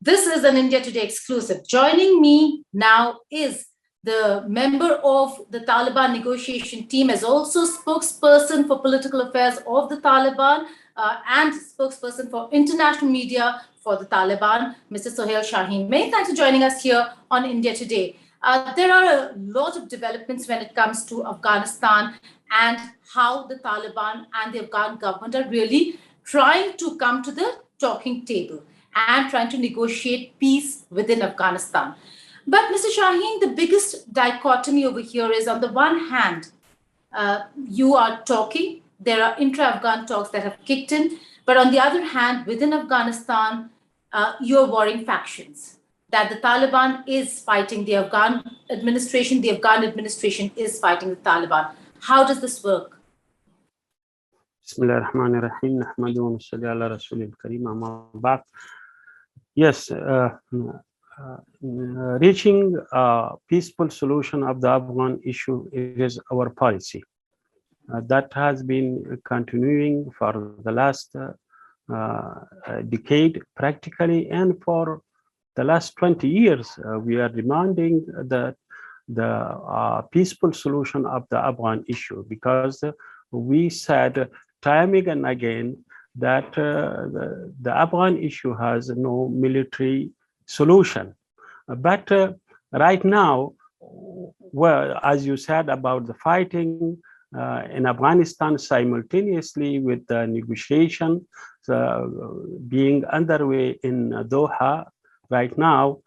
This is an India Today exclusive. Joining me now is the member of the Taliban negotiation team, as also spokesperson for political affairs of the Taliban and spokesperson for international media for the Taliban, Mr. Suhail Shaheen. Many thanks for joining us here on India Today. There are a lot of developments when it comes to Afghanistan and how the Taliban and the Afghan government are really trying to come to the talking table and trying to negotiate peace within Afghanistan. But Mr. Shaheen, the biggest dichotomy over here is, on the one hand, you are talking, there are intra-Afghan talks that have kicked in, but on the other hand, within Afghanistan, you're warring factions, that the Taliban is fighting the Afghan administration is fighting the Taliban. How does this work? Bismillahirrahmanirrahim. Nahmaduhu wa nusalli ala rasulil kareem, amma ba'd. Yes, reaching a peaceful solution of the Afghan issue is our policy. That has been continuing for the last decade practically, and for the last 20 years, we are demanding that the peaceful solution of the Afghan issue, because we said time and again that the Afghan issue has no military solution. But right now, well, as you said about the fighting in Afghanistan simultaneously with the negotiation being underway in Doha right now,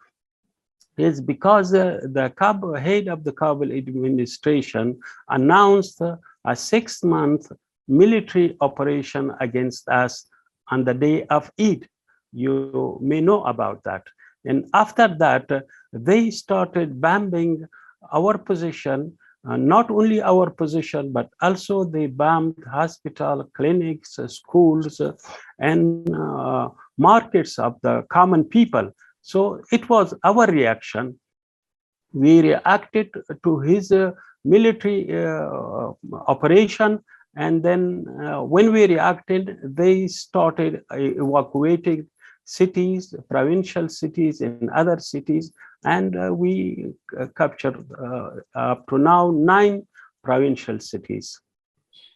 is because the head of the Kabul administration announced a 6-month military operation against us on the day of Eid. You may know about that. And after that, they started bombing our position, not only our position, but also they bombed hospital, clinics, schools, and markets of the common people. So it was our reaction. We reacted to his military operation, and then when we reacted, they started evacuating cities, provincial cities, and other cities, and we captured up to now 9 provincial cities.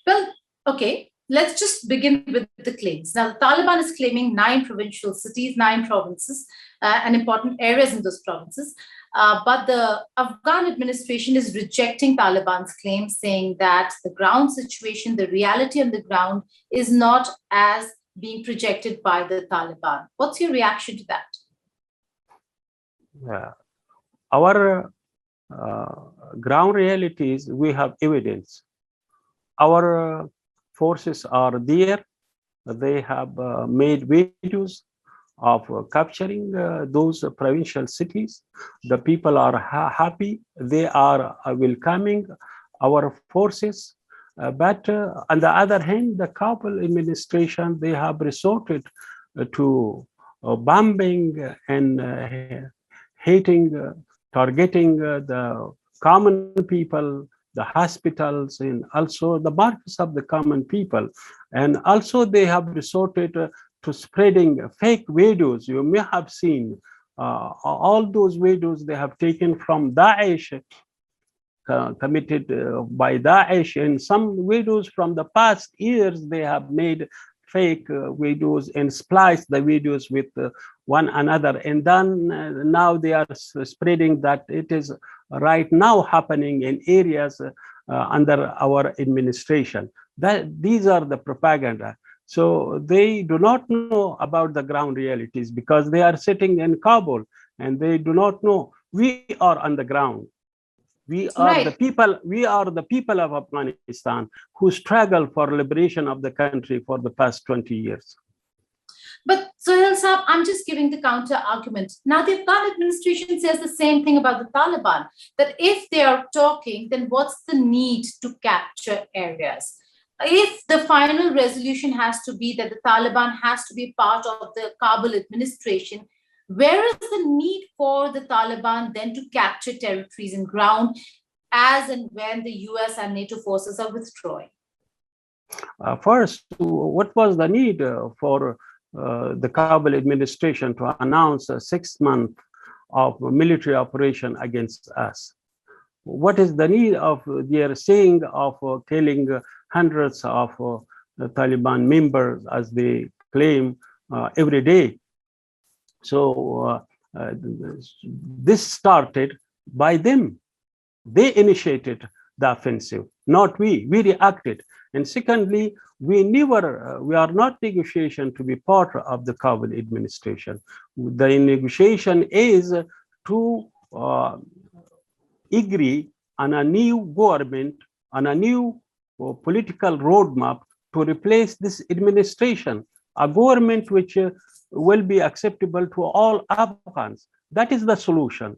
Well, okay, let's just begin with the claims. Now, the Taliban is claiming 9 provincial cities, 9 provinces, and important areas in those provinces. But the Afghan administration is rejecting Taliban's claim, saying that the ground situation, the reality on the ground, is not as being projected by the Taliban. What's your reaction to that? Our ground realities, we have evidence. Our forces are there. They have made videos of capturing those provincial cities. The people are happy. They are welcoming our forces. But on the other hand, the Kabul administration, they have resorted to bombing and hating, targeting the common people, the hospitals, and also the markets of the common people. And also they have resorted to spreading fake videos. You may have seen all those videos they have taken from Daesh, committed by Daesh, and some videos from the past years they have made fake videos and spliced the videos with one another, and then now they are spreading that it is right now happening in areas under our administration. That these are the propaganda. So they do not know about the ground realities because they are sitting in Kabul and they do not know. We are on the ground. We are the people. We are the people of Afghanistan who struggle for liberation of the country for the past 20 years. But Suhail Saab, I'm just giving the counter argument. Now, the Afghan administration says the same thing about the Taliban, that if they are talking, then what's the need to capture areas? If the final resolution has to be that the Taliban has to be part of the Kabul administration, where is the need for the Taliban then to capture territories and ground as and when the US and NATO forces are withdrawing? First, what was the need for the Kabul administration to announce a 6-month of military operation against us. What is the need of their saying of killing hundreds of Taliban members, as they claim, every day? So this started by them. They initiated the offensive, not we. We reacted. And secondly, we are not negotiation to be part of the Kabul administration. The negotiation is to agree on a new government, on a new political roadmap to replace this administration, a government which will be acceptable to all Afghans. That is the solution.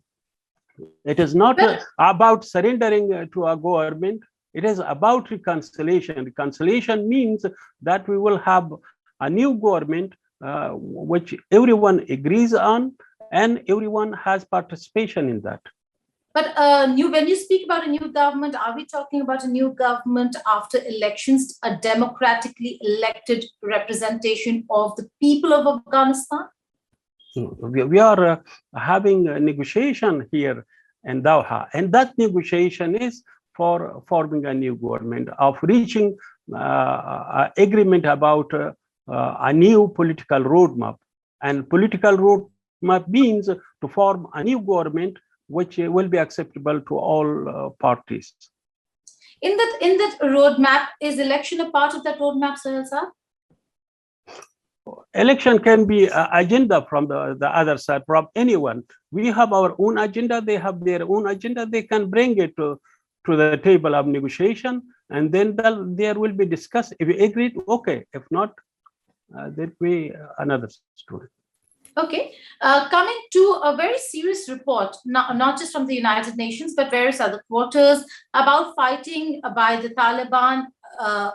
It is not about surrendering to a government. It is about reconciliation. Reconciliation means that we will have a new government which everyone agrees on, and everyone has participation in that. But when you speak about a new government, are we talking about a new government after elections, a democratically elected representation of the people of Afghanistan? We are having a negotiation here in Doha, and that negotiation is for forming a new government, of reaching agreement about a new political roadmap. And political roadmap means to form a new government which will be acceptable to all parties. In that roadmap, is election a part of that roadmap, Suhail sir? Election can be an agenda from the other side, from anyone. We have our own agenda, they have their own agenda. They can bring it to the table of negotiation, and then there will be discussed. If we agreed, okay. If not, that will be another story. Okay, coming to a very serious report, not just from the United Nations, but various other quarters, about fighting by the Taliban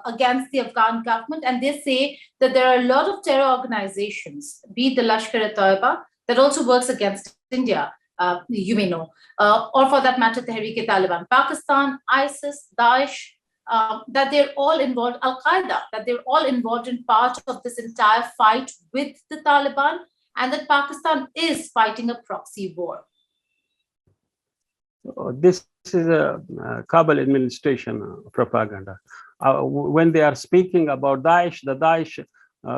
against the Afghan government. And they say that there are a lot of terror organizations, be it the Lashkar-e-Taiba, that also works against India, you may know, or for that matter, Tehreek-e-Taliban Pakistan, ISIS, Daesh, that they're all involved, Al-Qaeda, that they're all involved in part of this entire fight with the Taliban, and that Pakistan is fighting a proxy war. This is a Kabul administration propaganda. When they are speaking about Daesh, the Daesh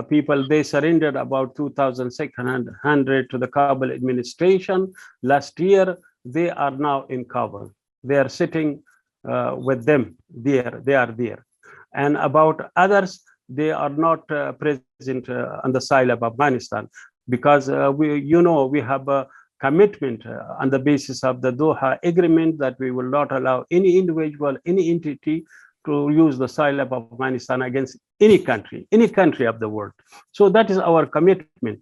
people, they surrendered about 2,600 to the Kabul administration last year. They are now in Kabul. They are sitting with them there. They are there. And about others, they are not present on the side of Afghanistan, because we have a commitment on the basis of the Doha Agreement that we will not allow any individual, any entity to use the soil of Afghanistan against any country of the world. So that is our commitment.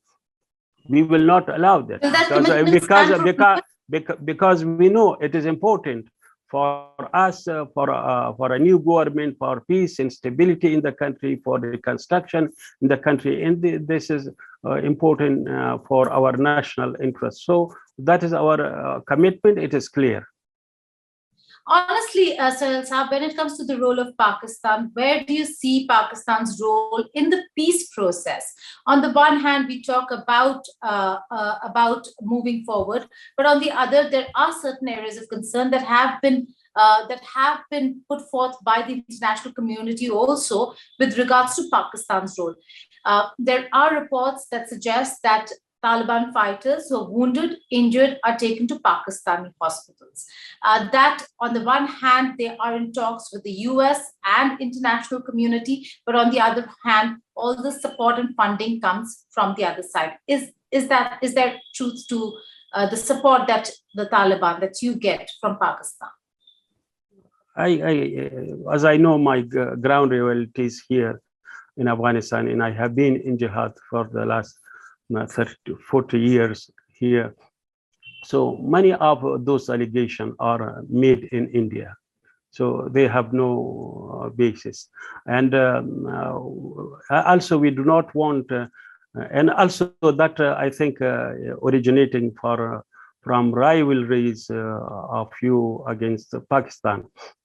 We will not allow that, because we know it is important for us, for a new government, for peace and stability in the country, for reconstruction in the country. And this is important for our national interest. So that is our commitment. It is clear. Honestly, Suhail Saab, when it comes to the role of Pakistan, where do you see Pakistan's role in the peace process? On the one hand, we talk about moving forward, but on the other, there are certain areas of concern that have been put forth by the international community also with regards to Pakistan's role. There are reports that suggest that Taliban fighters who are wounded, injured, are taken to Pakistani hospitals. That, on the one hand, they are in talks with the US and international community, but on the other hand, all the support and funding comes from the other side. Is there truth to the support that the Taliban, that you get from Pakistan? As I know my ground realities here in Afghanistan, and I have been in jihad for the last 30 to 40 years here. So many of those allegations are made in India. So they have no basis. And also we do not want, and also that I think originating from rivalries of you against Pakistan.